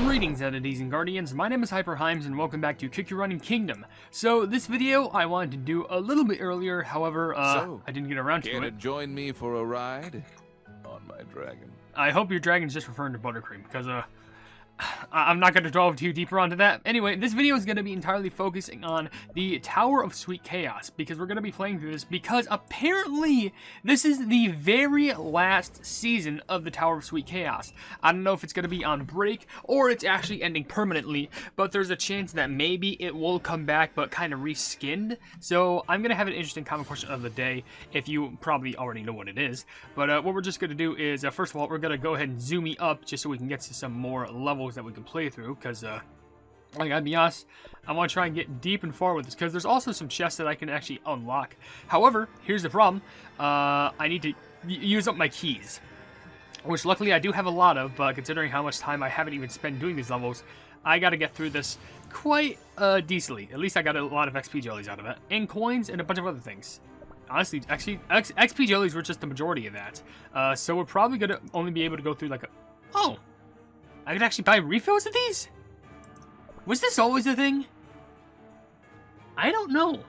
Greetings, entities and guardians. My name is HyperHimes and welcome back to Cookie Running Kingdom. So this video I wanted to do a little bit earlier, however, I didn't get around to Care it. to join me for a ride on my dragon? I hope your dragon's just referring to buttercream, because I'm not going to delve too deeper onto that. Anyway, this video is going to be entirely focusing on the Tower of Sweet Chaos, because we're going to be playing through this, because apparently this is the very last season of the Tower of Sweet Chaos. I don't know if it's going to be on break, or it's actually ending permanently, but there's a chance that maybe it will come back, but kind of reskinned. So I'm going to have an interesting comment question of the day, if you probably already know what it is. But what we're just going to do is, first of all, we're going to go ahead and zoom me up, just so we can get to some more levels that we can play through, because I gotta be honest, I want to try and get deep and far with this, because there's also some chests that I can actually unlock. However, here's the problem. I need to use up my keys, which luckily I do have a lot of, but considering how much time I haven't even spent doing these levels, I gotta get through this quite decently. At least I got a lot of XP jellies out of it, and coins, and a bunch of other things. Honestly, actually, XP jellies were just the majority of that. So we're probably gonna only be able to go through like a... Oh! I could actually buy refills of these? Was this always a thing? I don't know.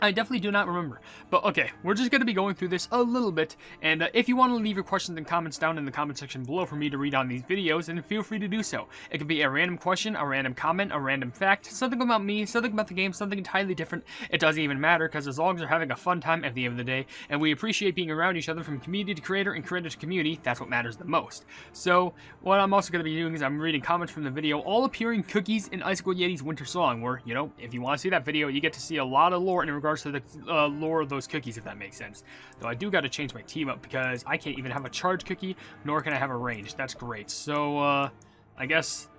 I definitely do not remember. But okay, we're just going to be going through this a little bit. And if you want to leave your questions and comments down in the comment section below for me to read on these videos, then feel free to do so. It could be a random question, a random comment, a random fact, something about me, something about the game, something entirely different. It doesn't even matter, because as long as we're having a fun time at the end of the day, and we appreciate being around each other from community to creator and creator to community, that's what matters the most. So, what I'm also going to be doing is I'm reading comments from the video, all appearing cookies in Icicle Yeti's Winter Song, where, you know, if you want to see that video, you get to see a lot of lore in regards to the lore of those cookies, if that makes sense. Though I do got to change my team up, because I can't even have a charge cookie, nor can I have a ranged. That's great. So, I guess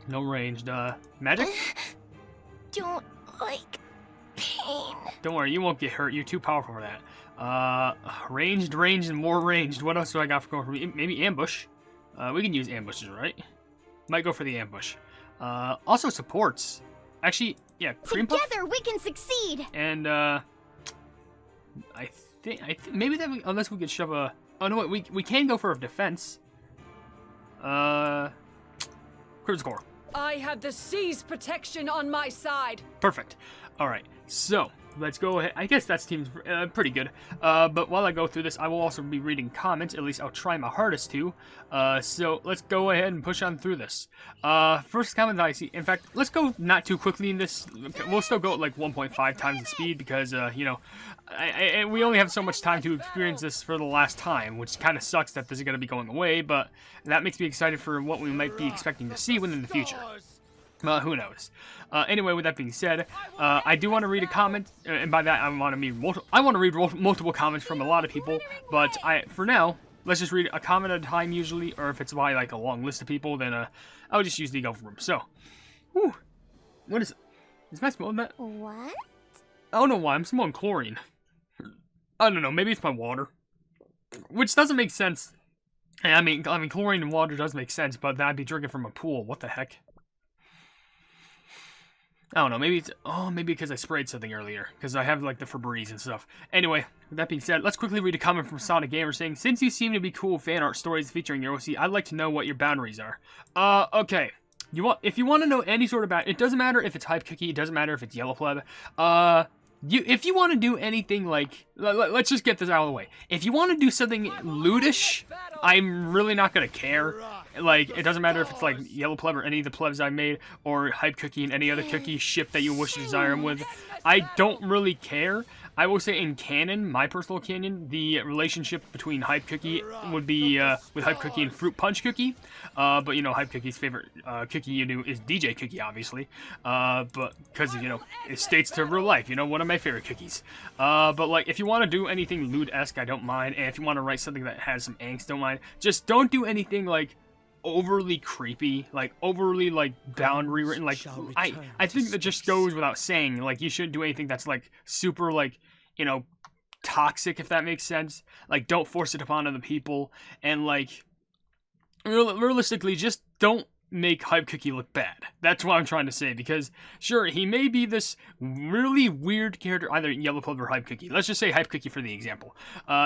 no ranged. Magic? Don't like pain. Don't worry, you won't get hurt. You're too powerful for that. Ranged, and more ranged. What else do I got for going for me? Maybe ambush. We can use ambushes, right? Might go for the ambush. Also supports. Actually, yeah, cream puff. Together we can succeed. And I think maybe that unless we could shove a. Oh no, wait, we can go for a defense. Critical score. I have the sea's protection on my side. Perfect. All right, so let's go ahead. I guess that seems pretty good. But while I go through this, I will also be reading comments. At least I'll try my hardest to. So let's go ahead and push on through this. First comment that I see. In fact, let's go not too quickly in this. We'll still go at like 1.5 times the speed, because you know, we only have so much time to experience this for the last time, which kind of sucks that this is going to be going away. But that makes me excited for what we might be expecting to see within the future. Who knows? Anyway, with that being said, I do want to read a comment, and by that I want to read multiple comments from a lot of people. But for now, let's just read a comment at a time usually, or if it's by like a long list of people, then I'll just use the go room. So, whew, what is it? Is my smelling that? What? I don't know why I'm smelling chlorine. I don't know. Maybe it's my water, which doesn't make sense. I mean, chlorine and water does make sense, but then I'd be drinking from a pool. What the heck? I don't know, maybe it's, maybe because I sprayed something earlier, because I have, like, the Febreze and stuff. Anyway, with that being said, let's quickly read a comment from Sonic Gamer saying, since you seem to be cool with fan art stories featuring your OC, I'd like to know what your boundaries are. Okay. If you want to know any sort of it doesn't matter if it's Hype Cookie, it doesn't matter if it's Yellow Pleb, if you want to do anything like, let's just get this out of the way. If you want to do something lewdish, I'm really not going to care. Like, it doesn't matter if it's like Yellow Pleb or any of the plebs I made, or Hype Cookie and any other cookie ship that you wish to desire him with. I don't really care. I will say in canon, my personal canon, the relationship between Hype Cookie would be with Hype Cookie and Fruit Punch Cookie. But, you know, Hype Cookie's favorite cookie you do is DJ Cookie, obviously. But, because, you know, it states to real life, you know, one of my favorite cookies. But, like, if you want to do anything lewd-esque, I don't mind. And if you want to write something that has some angst, don't mind. Just don't do anything, like, overly creepy, like overly like boundary written. Like I think that just goes without saying. Like you shouldn't do anything that's like super like, you know, toxic, if that makes sense. Like don't force it upon other people, and like realistically just don't make Hype Cookie look bad. That's what I'm trying to say, because sure, he may be this really weird character, either Yellow Club or Hype Cookie. Let's just say Hype Cookie for the example.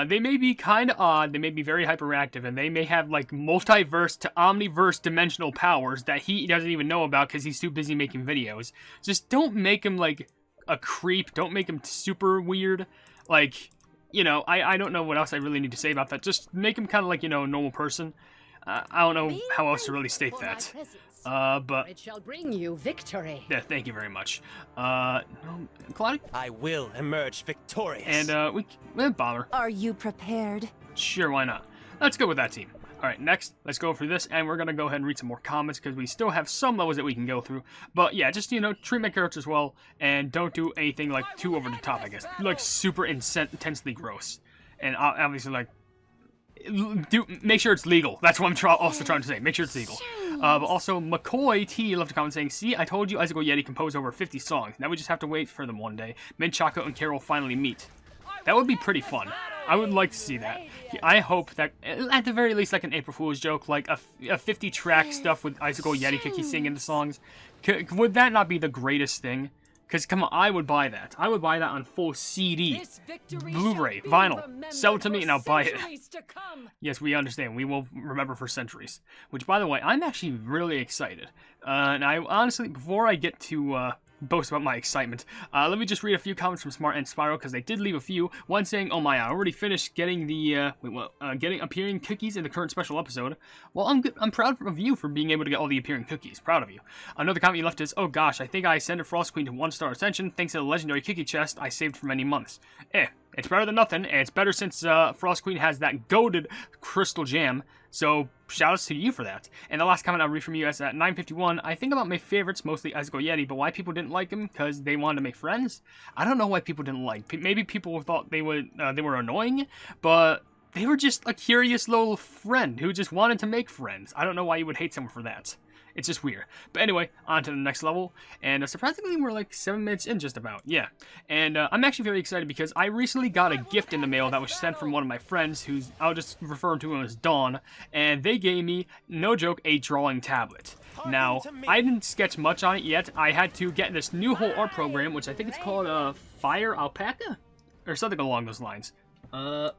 They may be kind of odd, they may be very hyperactive, and they may have like multiverse to omniverse dimensional powers that he doesn't even know about because he's too busy making videos. Just don't make him like a creep, don't make him super weird. Like, you know, I don't know what else I really need to say about that. Just make him kind of like, you know, a normal person. I don't know how else to really state that. But It shall bring you victory. yeah, thank you very much. No, Claudia? I will emerge victorious. And bother. Are you prepared? Sure, why not? Let's go with that team. Alright, next, let's go through this, and we're gonna go ahead and read some more comments, because we still have some levels that we can go through. But yeah, just, you know, treat my characters well, and don't do anything, like, too over the top, I guess. Like, super intensely gross. And obviously, like, make sure it's legal. That's what I'm also trying to say. Make sure it's legal. But also, McCoy T left a comment saying, "See, I told you Icicle Yeti composed over 50 songs. Now we just have to wait for them one day. Mint Chocolate and Carol finally meet." That would be pretty fun. I would like to see that. I hope that, at the very least, like an April Fool's joke, like a 50-track stuff with Icicle Yeti Cookie singing the songs. Would that not be the greatest thing? Because, come on, I would buy that. I would buy that on full CD, Blu-ray, vinyl. Sell it to me and I'll buy it. Yes, we understand. We will remember for centuries. Which, by the way, I'm actually really excited. And I honestly, before I get to boast about my excitement, let me just read a few comments from Smart and Spiral, because they did leave a few. One saying, "Oh my, I already finished getting the getting appearing cookies in the current special episode." Well, I'm proud of you for being able to get all the appearing cookies. Proud of you. Another comment you left is, "Oh gosh, I think I sent a Frost Queen to 1-star ascension thanks to the legendary cookie chest I saved for many months." It's better than nothing, and it's better since Frost Queen has that goated crystal gem. So shoutouts to you for that. And the last comment I'll read from you is at 951. "I think about my favorites, mostly Icicle Yeti, but why people didn't like him? Because they wanted to make friends? I don't know why people didn't like. Maybe people thought they were annoying, but they were just a curious little friend who just wanted to make friends. I don't know why you would hate someone for that. It's just weird. But anyway, on to the next level. And surprisingly, we're like 7 minutes in just about. Yeah. And I'm actually very excited because I recently got a gift in the mail that was sent from one of my friends who's, I'll just refer to him as Dawn. And they gave me, no joke, a drawing tablet. Now, I didn't sketch much on it yet. I had to get this new whole art program, which I think it's called Fire Alpaca? Or something along those lines. I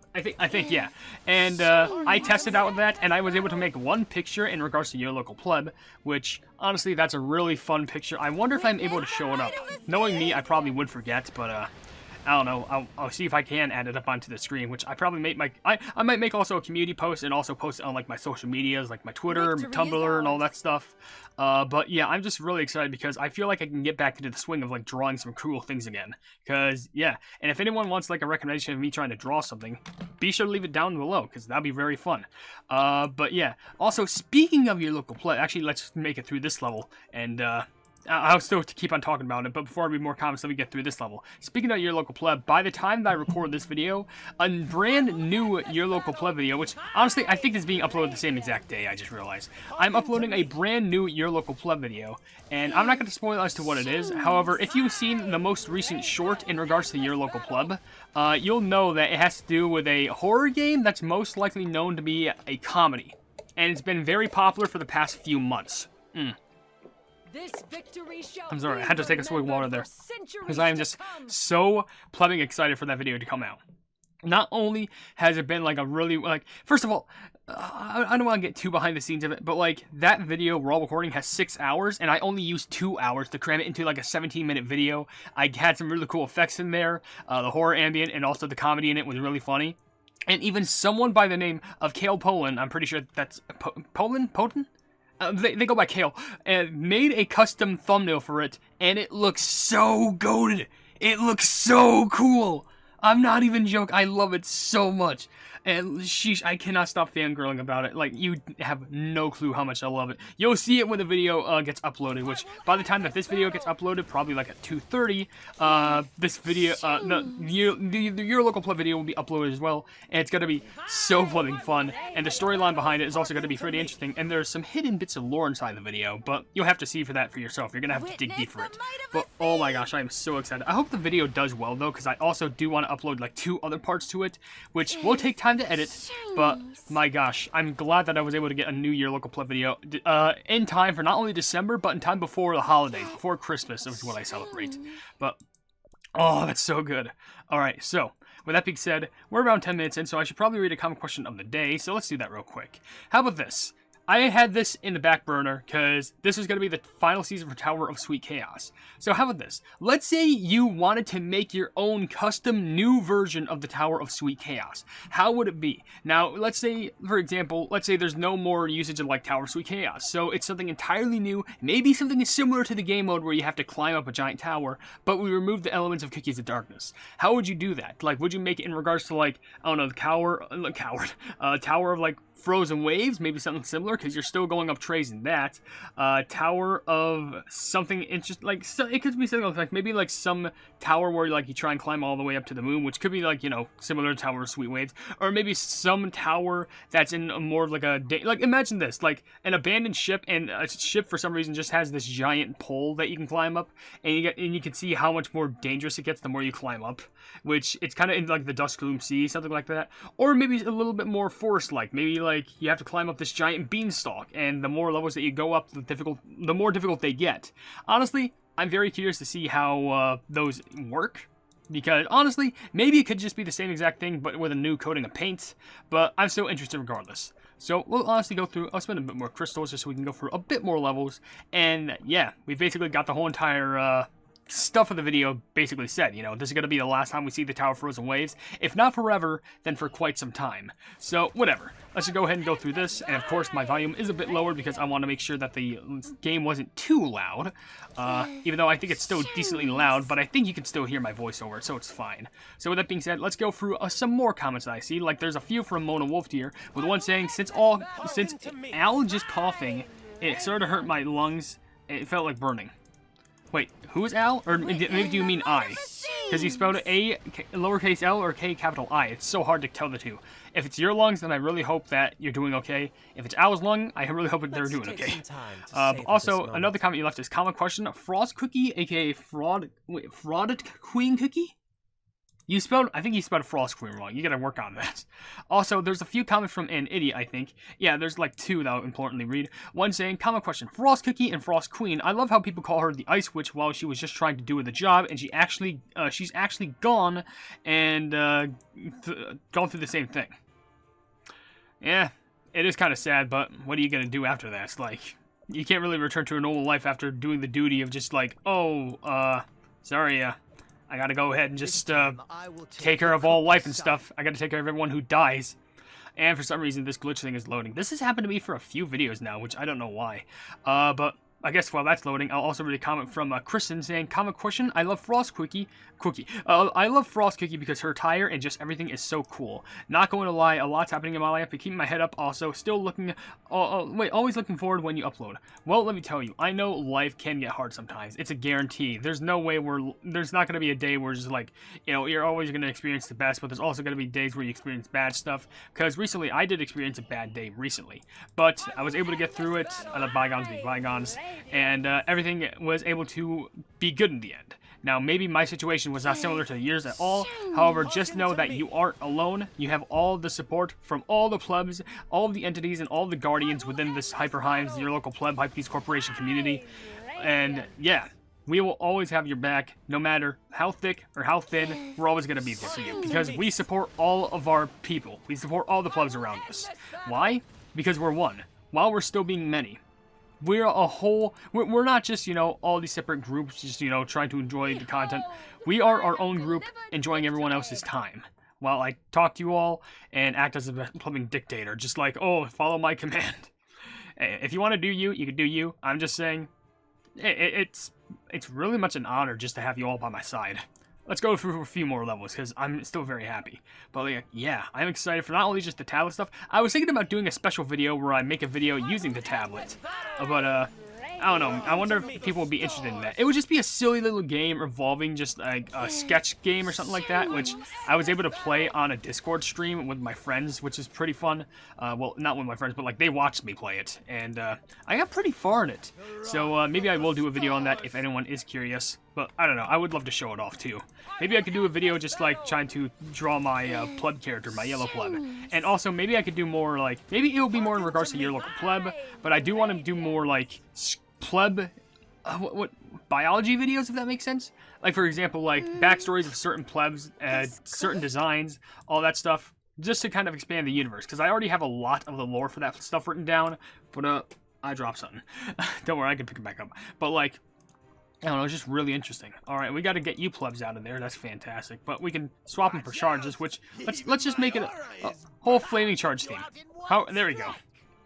think, yeah. And, I tested out with that, and I was able to make one picture in regards to Your Local Pleb, which, honestly, that's a really fun picture. I wonder if I'm able to show it up. Knowing me, I probably would forget, but, I don't know. I'll see if I can add it up onto the screen, which I probably I might make also a community post and also post it on, like, my social medias, like my Twitter, Tumblr, and all that stuff. But yeah, I'm just really excited because I feel like I can get back into the swing of, like, drawing some cool things again. Because, yeah, and if anyone wants, like, a recommendation of me trying to draw something, be sure to leave it down below, because that'll be very fun. But yeah, also, speaking of Your Local Pleb, actually, let's make it through this level, and, I'll still keep on talking about it, but before I read more comments, let me get through this level. Speaking of Your Local Pleb, by the time that I record this video, a brand new Your Local Pleb video, which, honestly, I think is being uploaded the same exact day, I just realized. I'm uploading a brand new Your Local Pleb video, and I'm not going to spoil as to what it is. However, if you've seen the most recent short in regards to Your Local Pleb, you'll know that it has to do with a horror game that's most likely known to be a comedy. And it's been very popular for the past few months. I'm sorry, I had to take a swig of water there, because I am just so plumbing excited for that video to come out. Not only has it been like a really, like, first of all, I don't want to get too behind the scenes of it, but like that video we're all recording has 6 hours, and I only used 2 hours to cram it into like a 17-minute video. I had some really cool effects in there, the horror ambient, and also the comedy in it was really funny. And even someone by the name of Kale Poland, I'm pretty sure that's Poland? They go by Kale, and made a custom thumbnail for it, and it looks so goated. It looks so cool. I'm not even joking. I love it so much. And sheesh, I cannot stop fangirling about it. Like, you have no clue how much I love it. You'll see it when the video gets uploaded, which by the time that this video gets uploaded, probably like at 2:30, this video, Your Local Pleb video will be uploaded as well. And it's going to be so flipping fun. And the storyline behind it is also going to be pretty interesting. And there's some hidden bits of lore inside the video, but you'll have to see for that for yourself. You're going to have to dig deep for it. But oh my gosh, I am so excited. I hope the video does well, though, because I also do want to upload like 2 other parts to it, which will take time time to edit, but my gosh, I'm glad that I was able to get a New Year local pleb video in time for not only December, but in time before the holidays, before Christmas is what I celebrate. But, oh, that's so good. Alright, so, with that being said, we're around 10 minutes in, so I should probably read a common question of the day, so let's do that real quick. How about this? I had this in the back burner because this is going to be the final season for Tower of Sweet Chaos. So how about this? Let's say you wanted to make your own custom new version of the Tower of Sweet Chaos. How would it be? Now, let's say, for example, let's say there's no more usage of like Tower of Sweet Chaos. So it's something entirely new, maybe something similar to the game mode where you have to climb up a giant tower, but we remove the elements of Cookies of Darkness. How would you do that? Like, would you make it in regards to like, I don't know, the Tower of like Frozen Waves, maybe something similar, because you're still going up trays in that. Tower of something interesting, like, so it could be something like maybe like some tower where like you try and climb all the way up to the moon, which could be like, you know, similar to Tower of Sweet Waves, or maybe some tower that's in a more of like a, like imagine this, like an abandoned ship, and a ship for some reason just has this giant pole that you can climb up, and you can see how much more dangerous it gets the more you climb up, which it's kind of in like the Dusk Gloom Sea, something like that, or maybe a little bit more forest-like, maybe like you have to climb up this giant beanstalk, and the more levels that you go up, the more difficult they get. Honestly, I'm very curious to see how those work, because honestly, maybe it could just be the same exact thing, but with a new coating of paint, but I'm still interested regardless. So we'll honestly go through, I'll spend a bit more crystals just so we can go through a bit more levels, and yeah, we've basically got the whole entire stuff of the video basically said. You know, this is going to be the last time we see the Tower of Frozen Waves. If not forever, then for quite some time. So, whatever. Let's just go ahead and go through this. And of course, my volume is a bit lower because I want to make sure that the game wasn't too loud. Even though I think it's still decently loud, but I think you can still hear my voice over it, so it's fine. So with that being said, let's go through some more comments that I see. Like, there's a few from Mona Wolf here, with one saying, since Al just coughing, it sort of hurt my lungs. It felt like burning. Wait, who is Al? Or maybe do you mean I? Because you spelled A lowercase l or K capital I. It's so hard to tell the two. If it's your lungs, then I really hope that you're doing okay. If it's Al's lung, I really hope that they're doing okay. Also, another comment you left is common question. Frost Cookie, aka Frauded Queen Cookie? I think you spelled Frost Queen wrong. You gotta work on that. Also, there's a few comments from an idiot, I think. Yeah, there's like two that I'll importantly read. One saying, common question, Frost Cookie and Frost Queen. I love how people call her the Ice Witch while she was just trying to do the job, and she's actually gone and gone through the same thing. Yeah, it is kind of sad, but what are you gonna do after that? It's like, you can't really return to a normal life after doing the duty of just like, oh, sorry, I gotta go ahead and just take care of all life and stuff. I gotta take care of everyone who dies. And for some reason, this glitch thing is loading. This has happened to me for a few videos now, which I don't know why. But I guess while that's loading, I'll also read a comment from Kristen saying, common question, I love Frost Cookie. I love Frost Cookie because her attire and just everything is so cool. Not going to lie, a lot's happening in my life, but keeping my head up also. Still looking, always looking forward when you upload. Well, let me tell you, I know life can get hard sometimes. It's a guarantee. There's no way there's not going to be a day where just like, you know, you're always going to experience the best, but there's also going to be days where you experience bad stuff. Because recently, I did experience a bad day recently. But I was able to get through it. I let bygones be bygones. And everything was able to be good in the end. Now, maybe my situation was not similar to yours at all. However, just know that you aren't alone. You have all the support from all the plebs, all of the entities, and all the guardians within this HyperHimes, your local pleb, Hypenese Corporation community. And yeah, we will always have your back, no matter how thick or how thin. We're always going to be there for you, because we support all of our people. We support all the plebs around us. Why? Because we're one, while we're still being many. We're a whole, we're not just, you know, all these separate groups just, you know, trying to enjoy the content. We are our own group, enjoying everyone else's time. While I talk to you all and act as a plumbing dictator, just like, oh, follow my command. If you want to do you, you can do you. I'm just saying, it's really much an honor just to have you all by my side. Let's go through a few more levels, because I'm still very happy. But like, yeah, I'm excited for not only just the tablet stuff. I was thinking about doing a special video where I make a video using the tablet. But, I don't know. I wonder if people would be interested in that. It would just be a silly little game involving just like a sketch game or something like that, which I was able to play on a Discord stream with my friends, which is pretty fun. Well, not with my friends, but like they watched me play it, and I got pretty far in it. So maybe I will do a video on that if anyone is curious. But I don't know. I would love to show it off too. Maybe I could do a video just like trying to draw my pleb character, my yellow pleb. And also maybe I could do more like, maybe it will be more in regards to your local pleb. But I do want to do more like pleb, what biology videos, if that makes sense. Like for example, like backstories of certain plebs, certain designs, all that stuff. Just to kind of expand the universe. Because I already have a lot of the lore for that stuff written down. But I dropped something. Don't worry, I can pick it back up. But like, I don't know, it's just really interesting. Alright, we gotta get you plebs out of there, that's fantastic. But we can swap them for charges, which, let's just make it a whole flaming charge theme. There we go.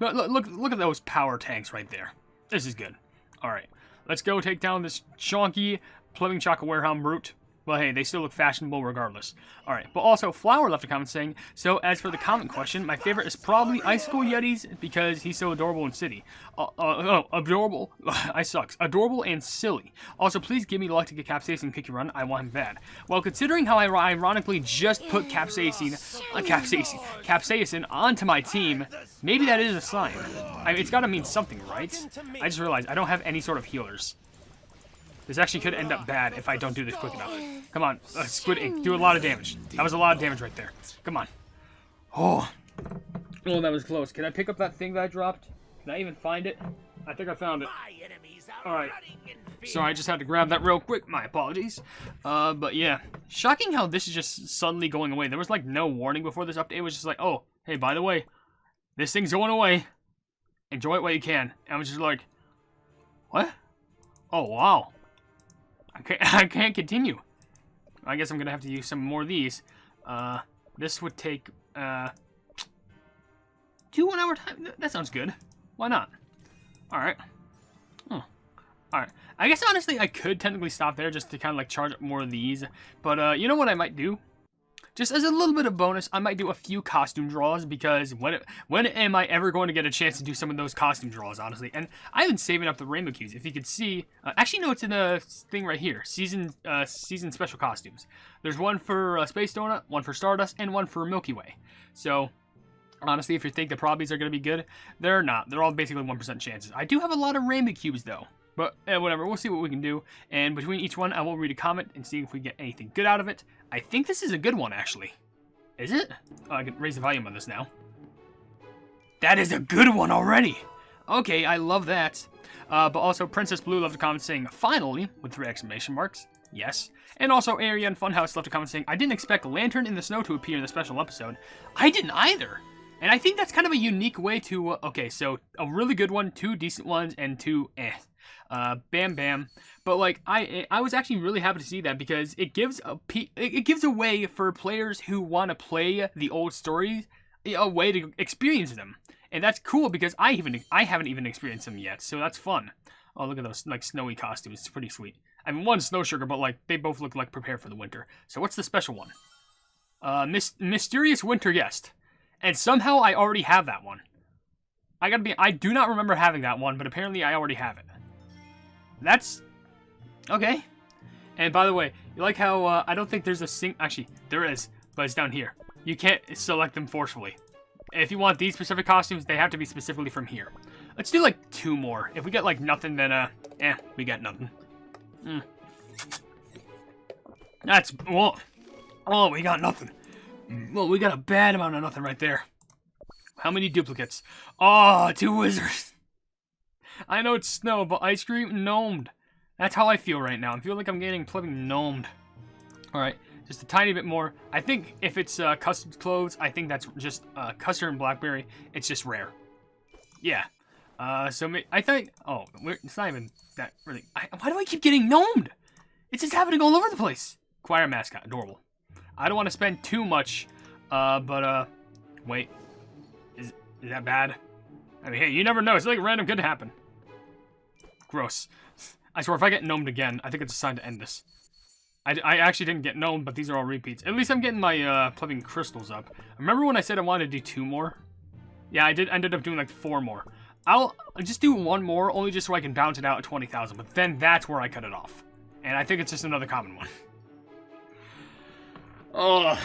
Look at those power tanks right there. This is good. Alright, let's go take down this chonky plumbing chocolate warehouse brute. Well, hey, they still look fashionable regardless. Alright, but also, Flower left a comment saying, so as for the comment question, my favorite is probably Icicle Yetis because he's so adorable and silly. Adorable. I sucks. Adorable and silly. Also, please give me luck to get Capsaicin and Kicky Run. I want him bad. Well, considering how I ironically just put Capsaicin onto my team, maybe that is a sign. I mean, it's gotta mean something, right? I just realized I don't have any sort of healers. This actually could end up bad if I don't do this quick enough. Come on, Squid Ink, do a lot of damage. That was a lot of damage right there. Come on. Oh, that was close. Can I pick up that thing that I dropped? Can I even find it? I think I found it. Alright. Sorry, I just had to grab that real quick. My apologies. But yeah. Shocking how this is just suddenly going away. There was like no warning before this update. It was just like, oh, hey, by the way, this thing's going away. Enjoy it while you can. And I was just like, what? Oh, wow. I can't continue. I guess I'm gonna have to use some more of these. This would take 2 1-hour time. That sounds good. Why not? All right. All right. I guess honestly I could technically stop there just to kind of like charge up more of these. But you know what I might do? Just as a little bit of bonus, I might do a few costume draws because when am I ever going to get a chance to do some of those costume draws, honestly? And I've been saving up the rainbow cubes. If you could see, actually no, it's in the thing right here. Season special costumes. There's one for Space Donut, one for Stardust, and one for Milky Way. So honestly, if you think the probies are going to be good, they're not. They're all basically 1% chances. I do have a lot of rainbow cubes though. But whatever, we'll see what we can do. And between each one, I will read a comment and see if we get anything good out of it. I think this is a good one, actually. Is it? Oh, I can raise the volume on this now. That is a good one already! Okay, I love that. But also, Princess Blue left a comment saying, finally, with 3 exclamation marks. Yes. And also, Ariane Funhouse left a comment saying, I didn't expect Lantern in the Snow to appear in the special episode. I didn't either! And I think that's kind of a unique way to, okay, so a really good one, 2 decent ones, and 2 bam bam. But like I was actually really happy to see that because it gives a way for players who want to play the old stories a way to experience them. And that's cool because I haven't even experienced them yet. So that's fun. Oh, look at those like snowy costumes. It's pretty sweet. I mean, one's Snow Sugar, but like they both look like prepared for the winter. So what's the special one? Mysterious Winter Guest. And somehow I already have that one. I do not remember having that one, but apparently I already have it. That's okay. And by the way, you like how I don't think there's a actually there is, but it's down here. You can't select them forcefully. If you want these specific costumes, they have to be specifically from here. Let's do like 2 more. If we get like nothing, then we got nothing. That's oh, we got nothing. Well, we got a bad amount of nothing right there. How many duplicates? Oh, 2 wizards. I know it's snow, but ice cream gnomed. That's how I feel right now. I feel like I'm getting plumbing gnomed. Alright, just a tiny bit more. I think if it's custard clothes, I think that's just custard and blackberry. It's just rare. Yeah. So I think... Oh, it's not even that really... Why do I keep getting gnomed? It's just happening all over the place. Choir mascot. Adorable. I don't want to spend too much, wait. Is that bad? I mean, hey, you never know. It's like random could happen. Gross. I swear, if I get gnomed again, I think it's a sign to end this. I actually didn't get gnomed, but these are all repeats. At least I'm getting my, plumbing crystals up. Remember when I said I wanted to do 2 more? Yeah, I ended up doing like 4 more. I'll just do 1 more, only just so I can bounce it out at 20,000, but then that's where I cut it off. And I think it's just another common one. Oh.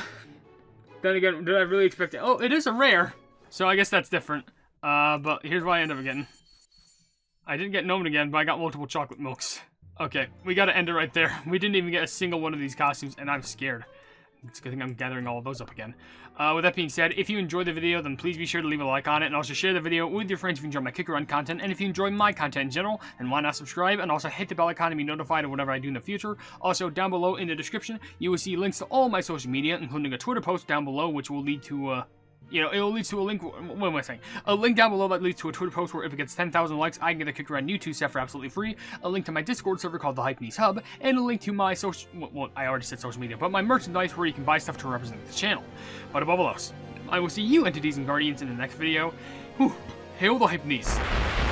Then again, did I really expect it? Oh, it is a rare. So I guess that's different. But here's what I ended up getting. I didn't get gnomed again, but I got multiple chocolate milks. Okay, we gotta end it right there. We didn't even get a single one of these costumes, and I'm scared. It's a good thing I'm gathering all of those up again. With that being said, if you enjoyed the video, then please be sure to leave a like on it, and also share the video with your friends if you enjoy my Kick Around content, and if you enjoy my content in general, then why not subscribe, and also hit the bell icon to be notified of whatever I do in the future. Also, down below in the description, you will see links to all my social media, including a Twitter post down below, which will lead to, it will lead to a link. What am I saying? A link down below that leads to a Twitter post where if it gets 10,000 likes, I can get a Kick Around YouTube set for absolutely free. A link to my Discord server called the Hypenese Hub, and a link to my social. Well, I already said social media, but my merchandise where you can buy stuff to represent the channel. But above all else, I will see you entities and guardians in the next video. Whew, hail the Hypenese.